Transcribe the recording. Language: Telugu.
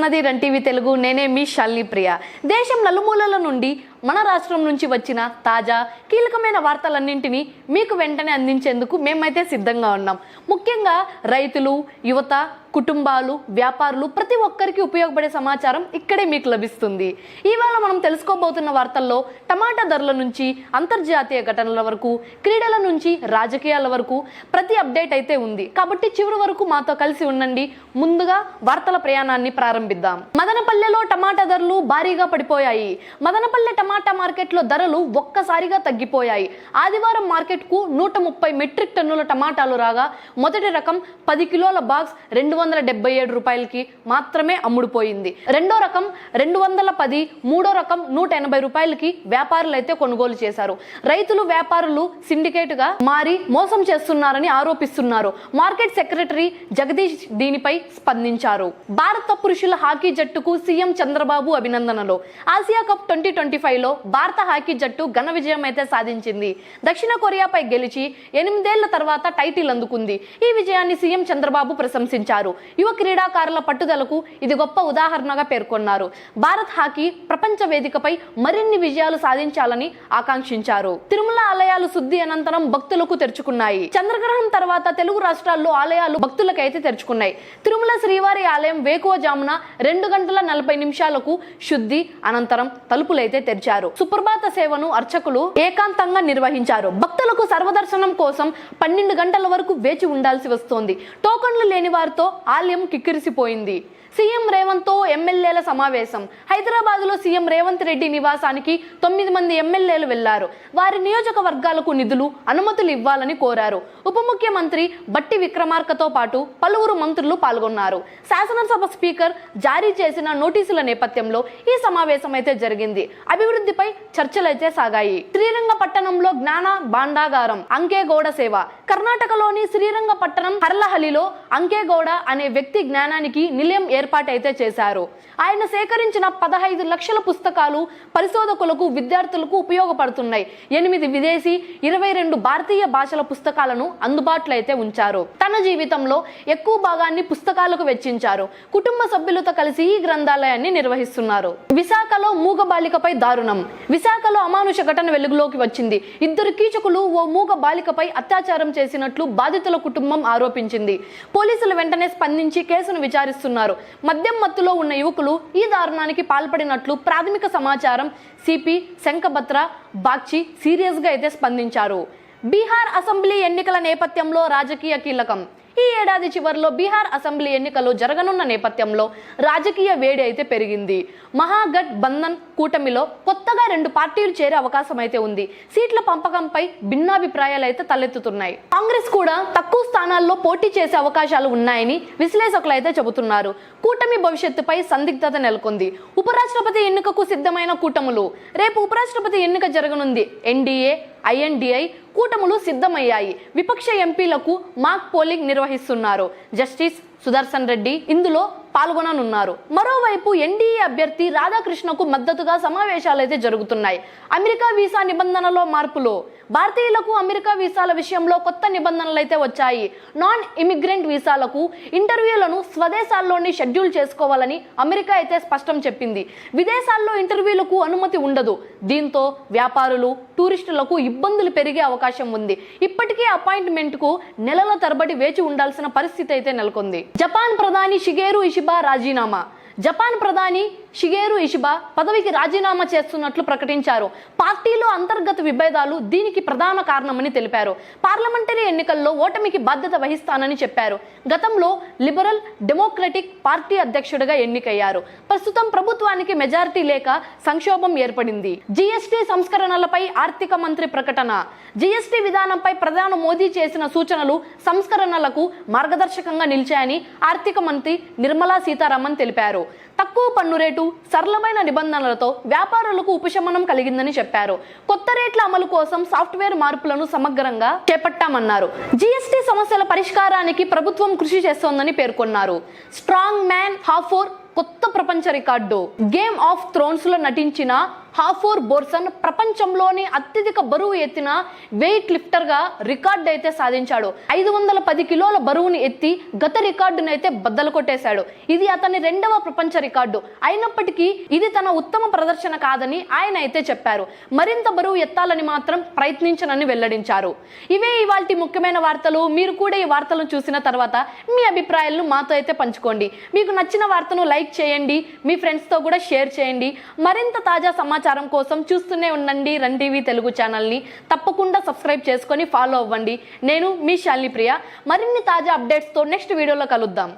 చూస్తున్నది రన్ టీవీ తెలుగు. నేనే మీ శాలిని ప్రియ. దేశం నలుమూలల నుండి మన రాష్ట్రం నుంచి వచ్చిన తాజా కీలకమైన వార్తలన్నింటినీ మీకు వెంటనే అందించేందుకు మేమైతే సిద్ధంగా ఉన్నాం. ముఖ్యంగా రైతులు, యువత, కుటుంబాలు, వ్యాపారులు ప్రతి ఒక్కరికి ఉపయోగపడే సమాచారం ఇక్కడే మీకు లభిస్తుంది. ఇవాళ మనం తెలుసుకోబోతున్న వార్తల్లో టమాటా ధరల నుంచి అంతర్జాతీయ ఘటనల వరకు, క్రీడల నుంచి రాజకీయాల వరకు ప్రతి అప్డేట్ అయితే ఉంది. కాబట్టి చివరి వరకు మాతో కలిసి ఉండండి. ముందుగా వార్తల ప్రయాణాన్ని ప్రారంభిద్దాం. మదనపల్లెలో టమాటా ధరలు భారీగా పడిపోయాయి. మదనపల్లె టమాటా మార్కెట్లో ధరలు ఒక్కసారిగా తగ్గిపోయాయి. ఆదివారం మార్కెట్కు 130 మెట్రిక్ టన్నుల టమాటాలు రాగా మొదటి రకం 10 కిలోల బాక్స్ 277 రూపాయలకి మాత్రమే అమ్ముడుపోయింది. రెండో రకం 210, మూడో రకం 180 రూపాయలకి వ్యాపారులు అయితే కొనుగోలు చేశారు. రైతులు, వ్యాపారులు సిండికేట్ గా మారి మోసం చేస్తున్నారని ఆరోపిస్తున్నారు. మార్కెట్ సెక్రటరీ జగదీష్ దీనిపై స్పందించారు. భారత పురుషుల హాకీ జట్టుకు సీఎం చంద్రబాబు అభినందనలు. ఆసియా కప్ 2025లో భారత హాకీ జట్టు ఘన విజయం అయితే సాధించింది. దక్షిణ కొరియాపై గెలిచి 8 ఏళ్ల తర్వాత టైటిల్ అందుకుంది. ఈ విజయాన్ని సీఎం చంద్రబాబు ప్రశంసించారు. యువ క్రీడాకారుల పట్టుదలకు ఇది గొప్ప ఉదాహరణగా పేర్కొన్నారు. భారత్ హాకీ ప్రపంచ వేదికపై మరిన్ని విజయాలు సాధించాలని ఆకాంక్షించారు. తిరుమల ఆలయాలు శుద్ధి అనంతరం భక్తులకు తెరుచుకున్నాయి. చంద్రగ్రహణం తర్వాత తెలుగు రాష్ట్రాల్లో ఆలయాలు భక్తులకైతే తెరుచుకున్నాయి. తిరుమల శ్రీవారి ఆలయం వేకువజామున 2 గంటల 40 నిమిషాలకు శుద్ధి అనంతరం తలుపులైతే తెరిచారు. సుప్రభాత సేవను అర్చకులు ఏకాంతంగా నిర్వహించారు. భక్తులకు సర్వదర్శనం కోసం 12 గంటల వరకు వేచి ఉండాల్సి వస్తోంది. టోకన్లు లేని వారితో ఆలయం కిక్కిరిసిపోయింది. సీఎం రేవంత్ తో ఎమ్మెల్యేల సమావేశం. హైదరాబాద్ లో సీఎం రేవంత్ రెడ్డి నివాసానికి 9 మంది ఎమ్మెల్యేలు వెళ్లారు. వారి నియోజకవర్గాలకు నిధులు, అనుమతులు ఇవ్వాలని కోరారు. ఉప ముఖ్యమంత్రి బట్టి విక్రమార్కతో పాటు పలువురు మంత్రులు పాల్గొన్నారు. శాసనసభ స్పీకర్ జారీ చేసిన నోటీసుల నేపథ్యంలో ఈ సమావేశం అయితే జరిగింది. అభివృద్ధిపై చర్చలైతే సాగాయి. శ్రీరంగపట్టణంలో జ్ఞాన భాండాగారం అంకేగౌడ సేవ. కర్ణాటకలోని శ్రీరంగపట్టణం హర్లహలిలో అంకేగౌడ అనే వ్యక్తి జ్ఞానానికి నిలయం ఏర్పాటైతే చేశారు. ఆయన సేకరించిన 15 లక్షల పుస్తకాలు పరిశోధకులకు, విద్యార్థులకు ఉపయోగపడుతున్నాయి. 8 విదేశీ, 22 భారతీయ భాషల పుస్తకాలను అందుబాటులో అయితే ఉంచారు. తన జీవితంలో ఎక్కువ భాగాన్ని పుస్తకాలకు వెచ్చించారు. కుటుంబ సభ్యులతో కలిసి ఈ గ్రంథాలయాన్ని నిర్వహిస్తున్నారు. విశాఖలో మూగ బాలికపై దారుణం. విశాఖలో అమానుష ఘటన వెలుగులోకి వచ్చింది. 2 కీచకులు ఓ మూగ బాలికపై అత్యాచారం చేసినట్లు బాధితుల కుటుంబం ఆరోపించింది. పోలీసులు వెంటనే స్పందించి కేసును విచారిస్తున్నారు. మద్యం మత్తులో ఉన్న యువకులు ఈ దారుణానికి పాల్పడినట్లు ప్రాథమిక సమాచారం. సిపి శంఖభద్ర బాగ్చి సీరియస్ గా అయితే స్పందించారు. బీహార్ అసెంబ్లీ ఎన్నికల నేపథ్యంలో రాజకీయ కీలకం. ఈ ఏడాది చివరిలో బీహార్ అసెంబ్లీ ఎన్నికలు జరగనున్న నేపథ్యంలో రాజకీయ వేడి అయితే పెరిగింది. మహాగఠ్ బంధన్ కూటమిలో కొత్తగా 2 పార్టీలు చేరే అవకాశం అయితే ఉంది. సీట్ల పంపకంపై భిన్నాభిప్రాయాలు అయితే తలెత్తుతున్నాయి. కాంగ్రెస్ కూడా తక్కువ స్థానాల్లో పోటీ చేసే అవకాశాలు ఉన్నాయని విశ్లేషకులు అయితే చెబుతున్నారు. కూటమి భవిష్యత్తుపై సందిగ్ధత నెలకొంది. ఉపరాష్ట్రపతి ఎన్నికకు సిద్ధమైన కూటములు. రేపు ఉపరాష్ట్రపతి ఎన్నిక జరగనుంది. ఎన్డీఏ, ఐఎన్డీఐ కూటములు సిద్ధమయ్యాయి. విపక్ష ఎంపీలకు మాక్ పోలింగ్ నిర్వహిస్తున్నారు. జస్టిస్ సుదర్శన్ రెడ్డి ఇందులో పాల్గొననున్నారు. మరోవైపు ఎన్డీఏ అభ్యర్థి రాధాకృష్ణకు మద్దతుగా సమావేశాలు అయితే జరుగుతున్నాయి. అమెరికా వీసా నిబంధనలో మార్పులు. భారతీయులకు అమెరికా వీసాల విషయంలో కొత్త నిబంధనలు అయితే వచ్చాయి. నాన్ ఇమిగ్రెంట్ వీసాలకు ఇంటర్వ్యూలను స్వదేశాల్లోని షెడ్యూల్ చేసుకోవాలని అమెరికా అయితే స్పష్టం చెప్పింది. విదేశాల్లో ఇంటర్వ్యూలకు అనుమతి ఉండదు. దీంతో వ్యాపారులు, టూరిస్టులకు ఇబ్బందులు పెరిగే అవకాశం ఉంది. ఇప్పటికే అపాయింట్మెంట్ కు నెలల తరబడి వేచి ఉండాల్సిన పరిస్థితి అయితే నెలకొంది. జపాన్ ప్రధాని షిగేరు ఇషిబా రాజీనామా. జపాన్ ప్రధాని షిగేరు ఇషిబా పదవికి రాజీనామా చేస్తున్నట్లు ప్రకటించారు. పార్టీలో అంతర్గత విభేదాలు దీనికి ప్రధాన కారణమని తెలిపారు. పార్లమెంటరీ ఎన్నికల్లో ఓటమికి బాధ్యత వహిస్తానని చెప్పారు. గతంలో లిబరల్ డెమోక్రటిక్ పార్టీ అధ్యక్షుడిగా ఎన్నికయ్యారు. ప్రస్తుతం ప్రభుత్వానికి మెజారిటీ లేక సంక్షోభం ఏర్పడింది. జీఎస్టీ సంస్కరణలపై ఆర్థిక మంత్రి ప్రకటన. జీఎస్టీ విధానంపై ప్రధాని మోదీ చేసిన సూచనలు సంస్కరణలకు మార్గదర్శకంగా నిలిచాయని ఆర్థిక మంత్రి నిర్మలా సీతారామన్ తెలిపారు. తక్కువ పన్ను రేటు, సరళమైన నిబంధనలతో వ్యాపారులకు ఉపశమనం కలిగిందని చెప్పారు. కొత్త రేట్ల అమలు కోసం సాఫ్ట్వేర్ మార్పులను సమగ్రంగా చేపట్టామన్నారు. జీఎస్టీ సమస్యల పరిష్కారానికి ప్రభుత్వం కృషి చేస్తోందని పేర్కొన్నారు. స్ట్రాంగ్ మ్యాన్ హాఫోర్ కొత్త ప్రపంచ రికార్డు. గేమ్ ఆఫ్ థ్రోన్స్ లో నటించిన హాఫోర్ బోర్సన్ ప్రపంచంలోని అత్యధిక బరువు ఎత్తిన వెయిట్ లిఫ్టర్ గా రికార్డు అయితే సాధించాడు. 510 కిలోల బరువుని ఎత్తి గత రికార్డును అయితే బద్దలు కొట్టేశాడు. ఇది అతని 2వ ప్రపంచ రికార్డు అయినప్పటికీ ఇది తన ఉత్తమ ప్రదర్శన కాదని ఆయన అయితే చెప్పారు. మరింత బరువు ఎత్తాలని మాత్రం ప్రయత్నించనని వెల్లడించారు. ఇవే ఇవాల్టి ముఖ్యమైన వార్తలు. మీరు కూడా ఈ వార్తలను చూసిన తర్వాత మీ అభిప్రాయాలను మాతో అయితే పంచుకోండి. మీకు నచ్చిన వార్తను లైక్ చేయండి, మీ ఫ్రెండ్స్ తో కూడా షేర్ చేయండి. మరింత తాజా సమాచారం కోసం చూస్తూనే ఉండండి రన్ టీవీ తెలుగు ఛానల్ని. తప్పకుండా సబ్స్క్రైబ్ చేసుకొని ఫాలో అవ్వండి. నేను మీ శాలిని ప్రియ. మరిన్ని తాజా అప్డేట్స్తో నెక్స్ట్ వీడియోలో కలుద్దాం.